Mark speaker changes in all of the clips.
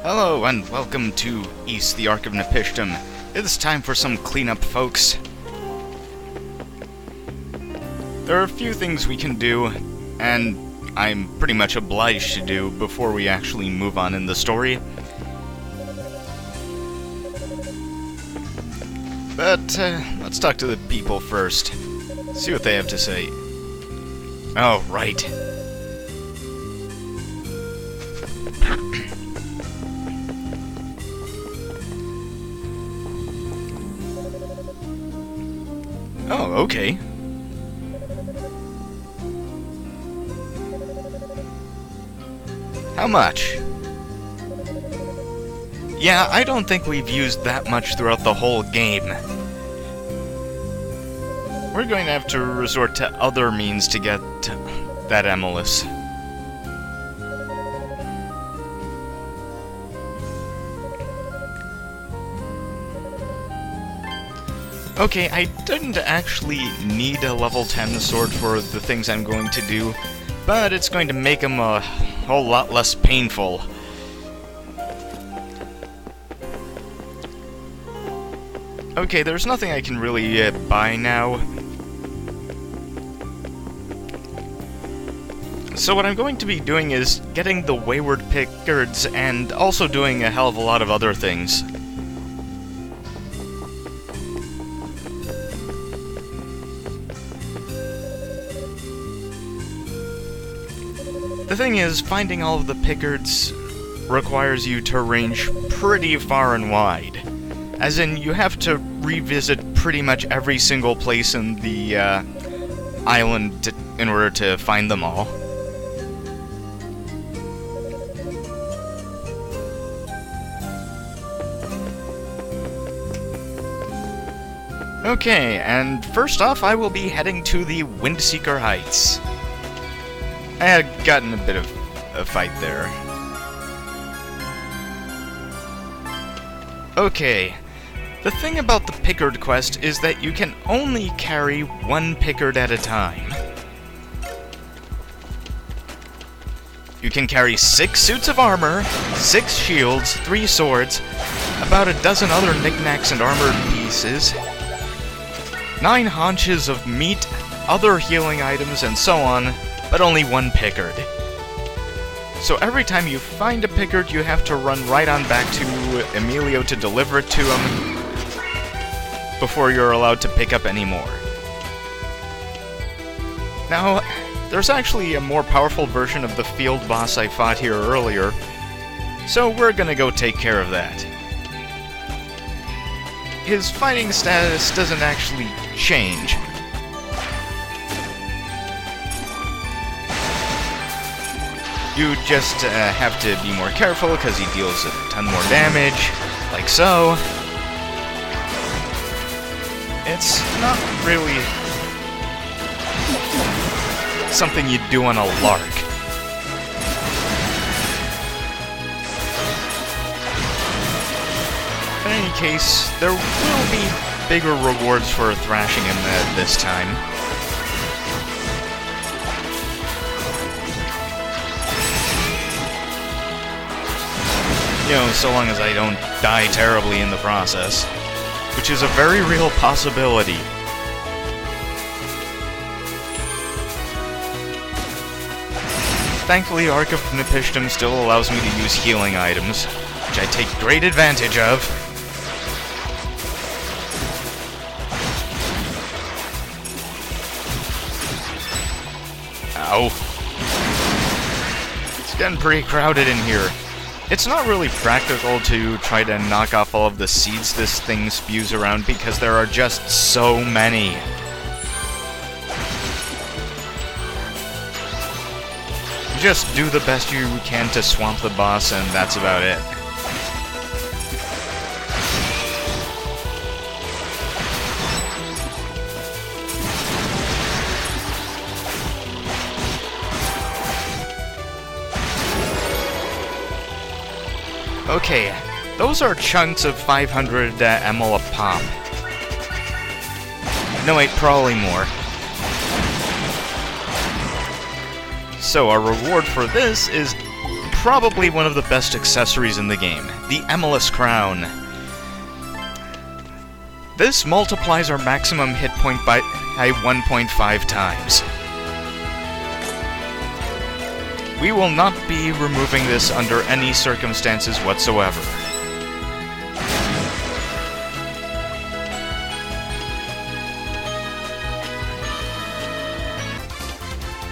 Speaker 1: Hello and welcome to East, the Ark of Nepishtim. It's time for some cleanup, folks. There are a few things we can do, and I'm pretty much obliged to do before we actually move on in the story. But, let's talk to the people first. See what they have to say. Oh, right. Oh, okay. How much? Yeah, I don't think we've used that much throughout the whole game. We're going to have to resort to other means to get that Emulus. Okay, I didn't actually need a level 10 sword for the things I'm going to do, but it's going to make them a whole lot less painful. Okay, there's nothing I can really buy now. So what I'm going to be doing is getting the wayward Pickards and also doing a hell of a lot of other things. The thing is, finding all of the Pickards requires you to range pretty far and wide. As in, you have to revisit pretty much every single place in the island in order to find them all. Okay, and first off, I will be heading to the Windseeker Heights. I had gotten a bit of a fight there. Okay, the thing about the Pickard quest is that you can only carry one Pickard at a time. You can carry 6 suits of armor, 6 shields, 3 swords, about a dozen other knickknacks and armored pieces, 9 haunches of meat, other healing items, and so on, but only one Pickard. So every time you find a Pickard, you have to run right on back to Emilio to deliver it to him before you're allowed to pick up any more. Now, there's actually a more powerful version of the field boss I fought here earlier, so we're gonna go take care of that. His fighting status doesn't actually change. You just have to be more careful because he deals a ton more damage, like so. It's not really something you'd do on a lark. In any case, there will be bigger rewards for thrashing him this time. You know, so long as I don't die terribly in the process, which is a very real possibility. Thankfully, Ark of Nepishtim still allows me to use healing items, which I take great advantage of. Ow. It's getting pretty crowded in here. It's not really practical to try to knock off all of the seeds this thing spews around because there are just so many. Just do the best you can to swamp the boss, and that's about it. Okay, those are chunks of 500 ML a pop. No, wait, probably more. So our reward for this is probably one of the best accessories in the game, the Emilus Crown. This multiplies our maximum hit point by 1.5 times. We will not be removing this under any circumstances whatsoever.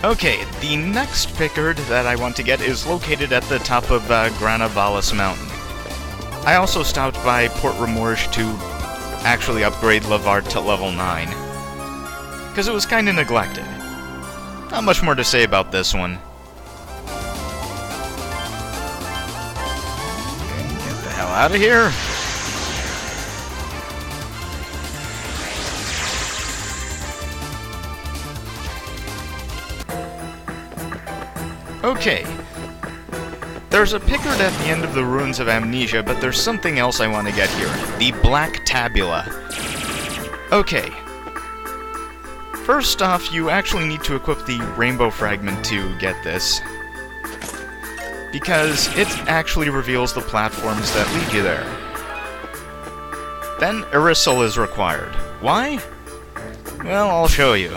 Speaker 1: Okay, the next Pickard that I want to get is located at the top of Granavallis Mountain. I also stopped by Port Remorse to actually upgrade Lavard to level 9, because it was kinda neglected. Not much more to say about this one. Get the hell out of here! Okay. There's a Pickard at the end of the Ruins of Amnesia, but there's something else I want to get here. The Black Tabula. Okay. First off, you actually need to equip the Rainbow Fragment to get this, because it actually reveals the platforms that lead you there. Then, Irisol is required. Why? Well, I'll show you.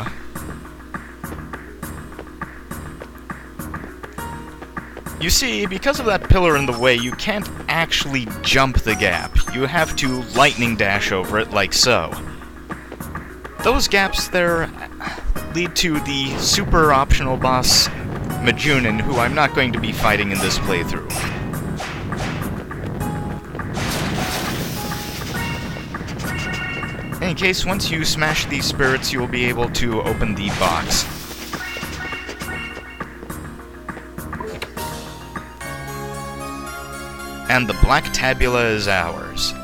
Speaker 1: You see, because of that pillar in the way, you can't actually jump the gap. You have to lightning dash over it like so. Those gaps there lead to the super optional boss, Majunin, who I'm not going to be fighting in this playthrough. In any case, once you smash these spirits, you'll be able to open the box. And the Black Tabula is ours.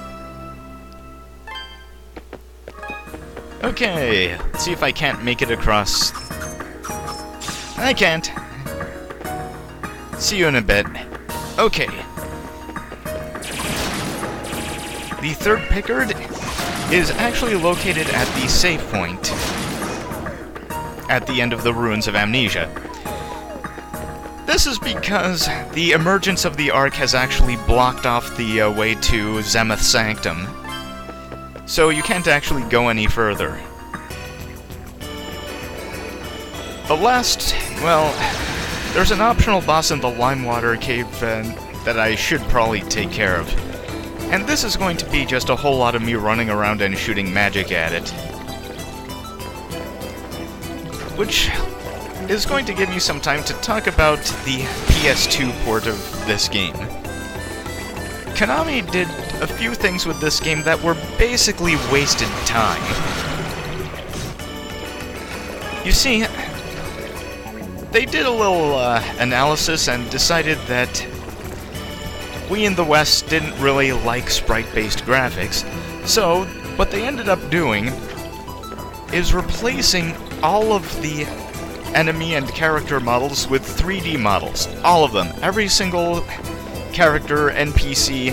Speaker 1: Okay, let's see if I can't make it across. I can't. See you in a bit. Okay. The third Pickard is actually located at the save point at the end of the Ruins of Amnesia. This is because the emergence of the Ark has actually blocked off the way to Zemeth Sanctum, so you can't actually go any further. The last, well, there's an optional boss in the Limewater Cave that I should probably take care of. And this is going to be just a whole lot of me running around and shooting magic at it, which is going to give me some time to talk about the PS2 port of this game. Konami did a few things with this game that were basically wasted time. You see, they did a little analysis and decided that we in the West didn't really like sprite-based graphics, so what they ended up doing is replacing all of the enemy and character models with 3D models. All of them. Every single character, NPC,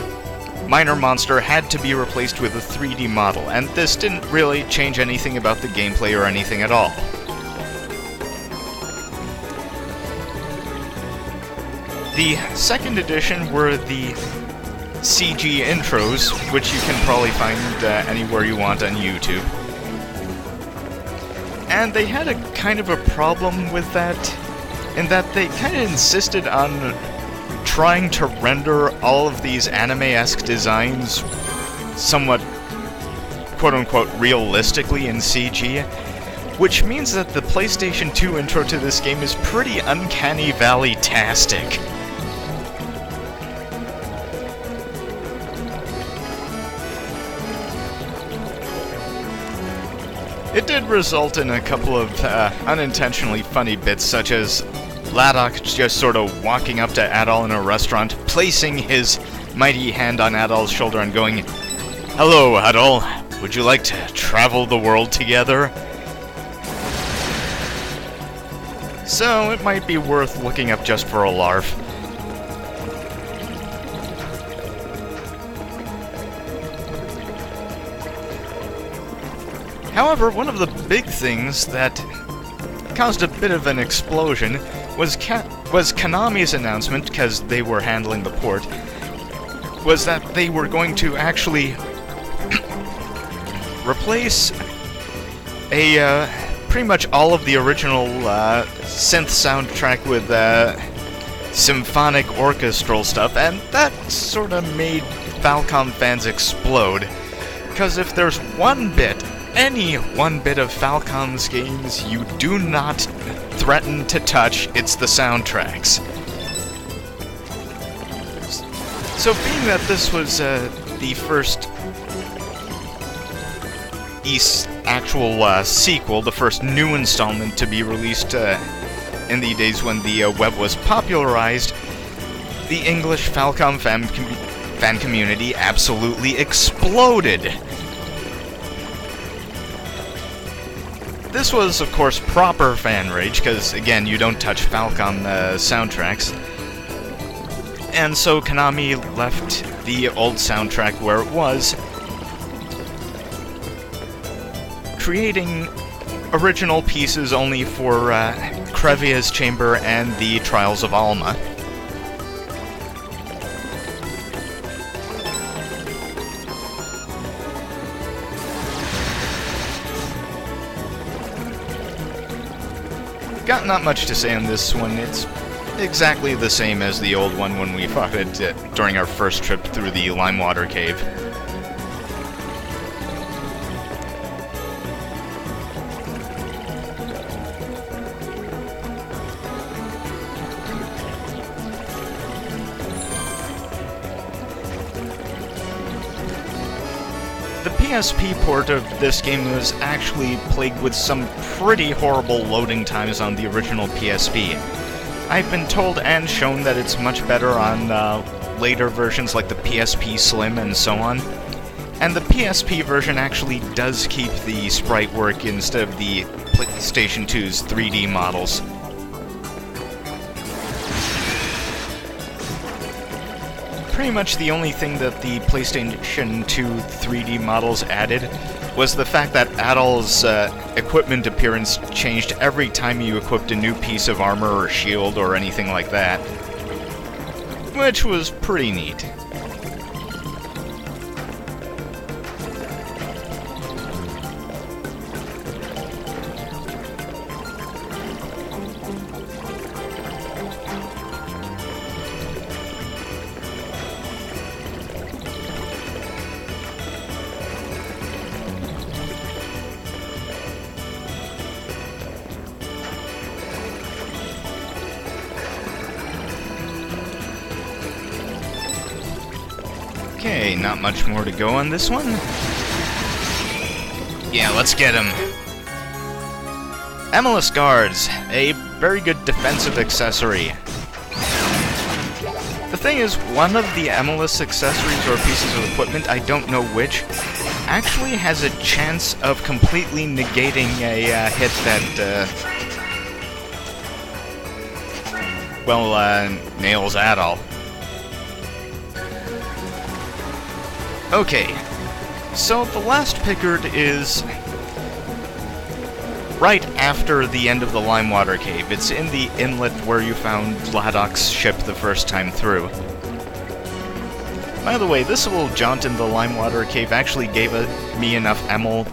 Speaker 1: minor monster had to be replaced with a 3D model, and this didn't really change anything about the gameplay or anything at all. The second edition were the CG intros, which you can probably find anywhere you want on YouTube. And they had a kind of a problem with that, in that they kind of insisted on trying to render all of these anime-esque designs somewhat, quote-unquote, realistically in CG, which means that the PlayStation 2 intro to this game is pretty Uncanny Valley-tastic. It did result in a couple of unintentionally funny bits, such as Ladok just sort of walking up to Adol in a restaurant, placing his mighty hand on Adol's shoulder and going, "Hello, Adol. Would you like to travel the world together?" So it might be worth looking up just for a larf. However, one of the big things that caused a bit of an explosion was was Konami's announcement, because they were handling the port, was that they were going to actually replace pretty much all of the original synth soundtrack with symphonic orchestral stuff, and that sort of made Falcom fans explode. Because if there's any one bit of Falcom's games you do not threaten to touch, it's the soundtracks. So being that this was the first actual sequel, the first new installment to be released in the days when the web was popularized, the English Falcom fan community absolutely exploded. This was, of course, proper fan rage, because, again, you don't touch Falcom soundtracks. And so Konami left the old soundtrack where it was, creating original pieces only for Krevia's Chamber and the Trials of Alma. Got not much to say on this one. It's exactly the same as the old one when we fought it during our first trip through the Limewater Cave. The PSP port of this game was actually plagued with some pretty horrible loading times on the original PSP. I've been told and shown that it's much better on later versions like the PSP Slim and so on. And the PSP version actually does keep the sprite work instead of the PlayStation 2's 3D models. Pretty much the only thing that the PlayStation 2 3D models added was the fact that Adol's equipment appearance changed every time you equipped a new piece of armor or shield or anything like that, which was pretty neat. Okay, not much more to go on this one. Yeah, let's get him. Emulous Guards, a very good defensive accessory. The thing is, one of the Emulous accessories or pieces of equipment, I don't know which, actually has a chance of completely negating a hit that, nails Adol. Okay, so the last Pickard is right after the end of the Limewater Cave. It's in the inlet where you found Ladok's ship the first time through. By the way, this little jaunt in the Limewater Cave actually gave me enough Emil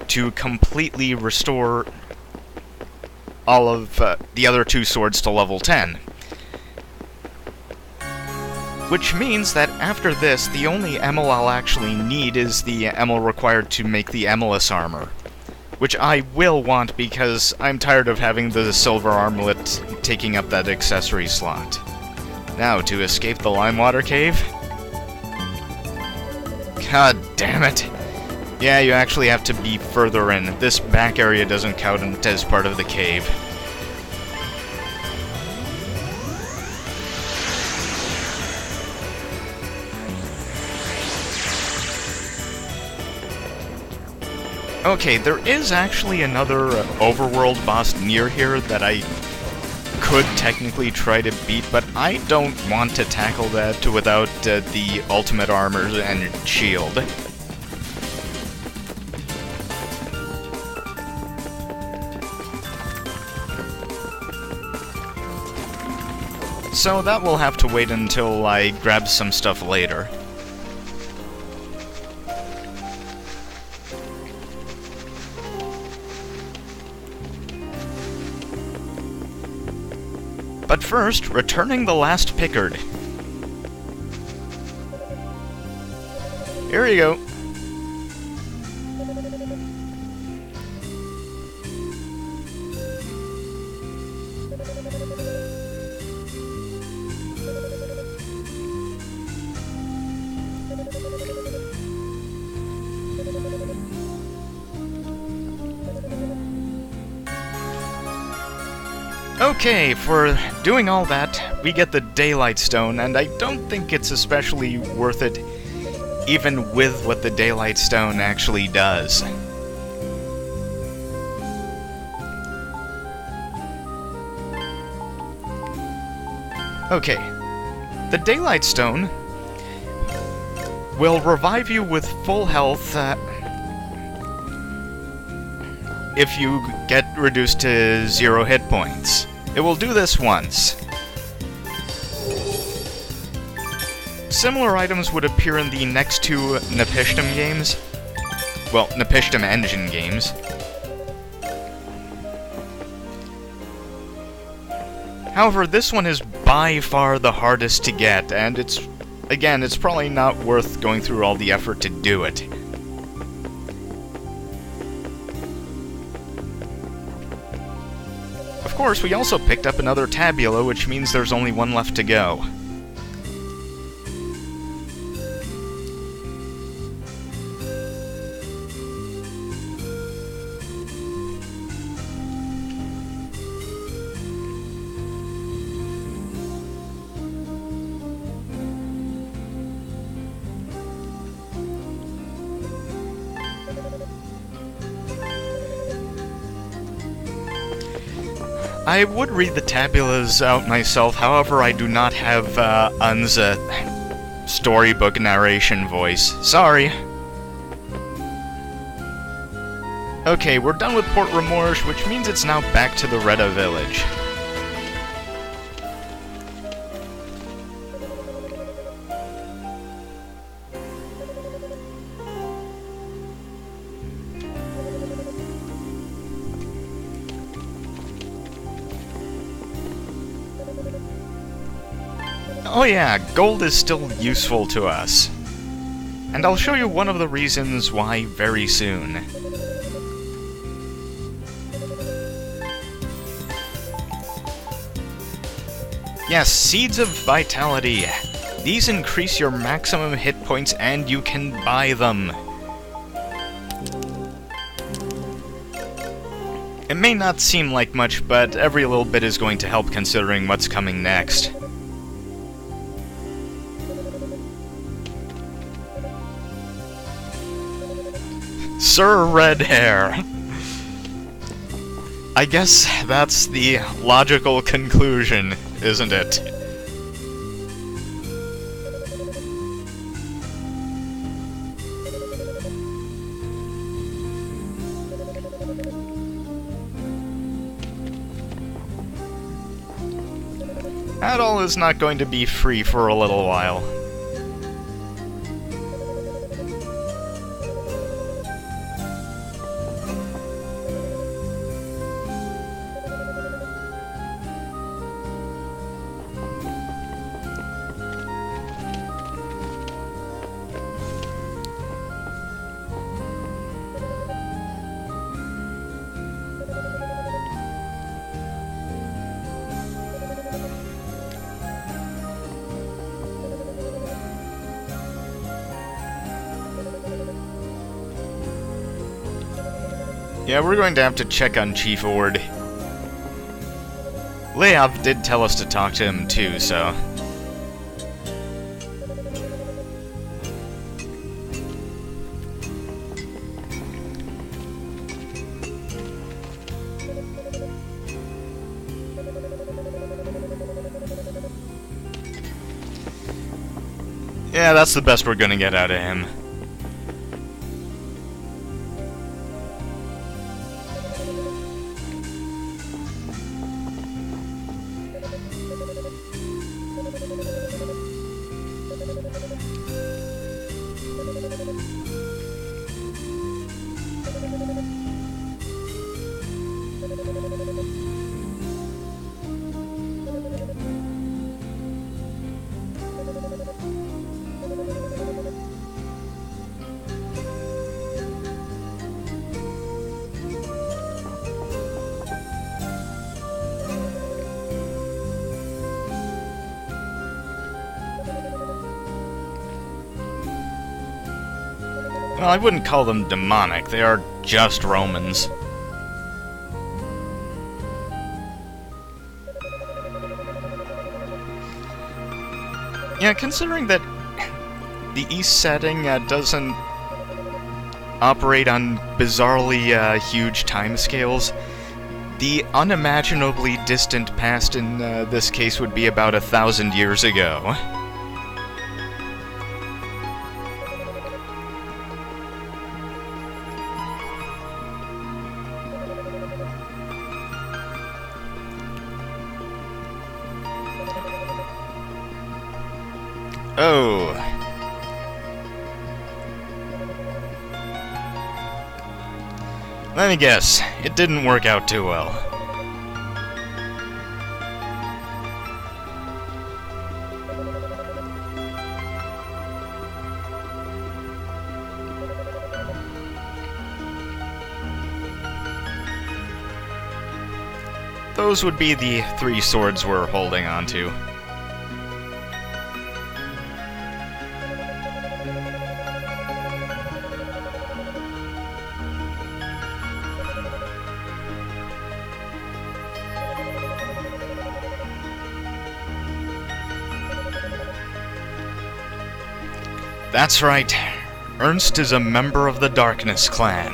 Speaker 1: to completely restore all of the other two swords to level 10. Which means that after this, the only Emil I'll actually need is the Emil required to make the Emulous armor. Which I will want because I'm tired of having the silver armlet taking up that accessory slot. Now, to escape the Limewater Cave? God damn it. Yeah, you actually have to be further in. This back area doesn't count as part of the cave. Okay, there is actually another Overworld boss near here that I could technically try to beat, but I don't want to tackle that without the ultimate armor and shield. so that will have to wait until I grab some stuff later. But first, returning the last Pickard. Here you go. Okay, for doing all that, we get the Daylight Stone, and I don't think it's especially worth it, even with what the Daylight Stone actually does. Okay, the Daylight Stone will revive you with full health if you get reduced to 0 hit points. It will do this once. Similar items would appear in the next 2 Nepishtim games. Well, Nepishtim engine games. However, this one is by far the hardest to get, and it's probably not worth going through all the effort to do it. Of course, we also picked up another Tabula, which means there's only one left to go. I would read the tabulas out myself, however I do not have Un's storybook narration voice. Sorry. Okay, we're done with Port Remorse, which means it's now back to the Reda village. Oh yeah, gold is still useful to us. And I'll show you one of the reasons why very soon. Yes, Seeds of Vitality. These increase your maximum hit points and you can buy them. It may not seem like much, but every little bit is going to help considering what's coming next. Sir Red Hair. I guess that's the logical conclusion, isn't it? That all is not going to be free for a little while. Yeah, we're going to have to check on Chief Ord. Leav did tell us to talk to him too, so... yeah, that's the best we're gonna get out of him. Well, I wouldn't call them demonic, they are just Romans. Yeah, considering that the East setting doesn't operate on bizarrely huge timescales, the unimaginably distant past in this case would be about 1,000 years ago. Oh. Let me guess, it didn't work out too well. Those would be the 3 swords we're holding on to. That's right. Ernst is a member of the Darkness Clan.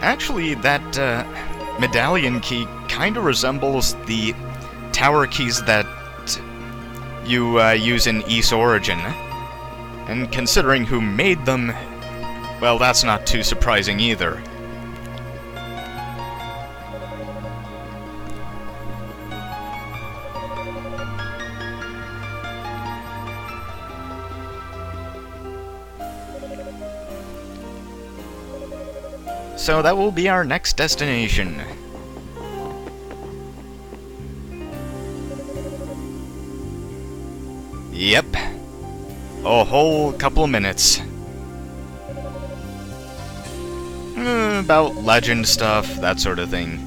Speaker 1: Actually, that medallion key kinda resembles the tower keys that you use in Ys Origin. And considering who made them, well, that's not too surprising either. So that will be our next destination. Yep. A whole couple of minutes. About legend stuff, that sort of thing.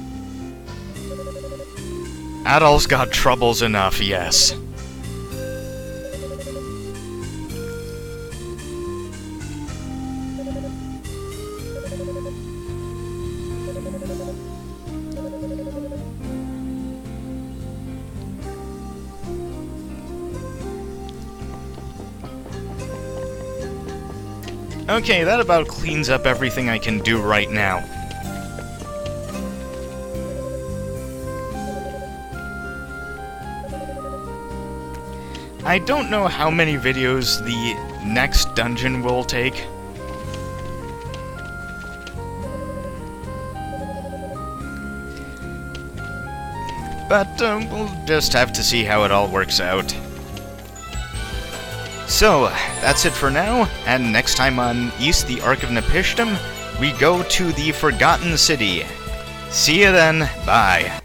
Speaker 1: Adolf's got troubles enough, yes. Okay, that about cleans up everything I can do right now. I don't know how many videos the next dungeon will take. But we'll just have to see how it all works out. So, that's it for now, and next time on Ys the Ark of Nepishtim, we go to the Forgotten City. See you then, bye.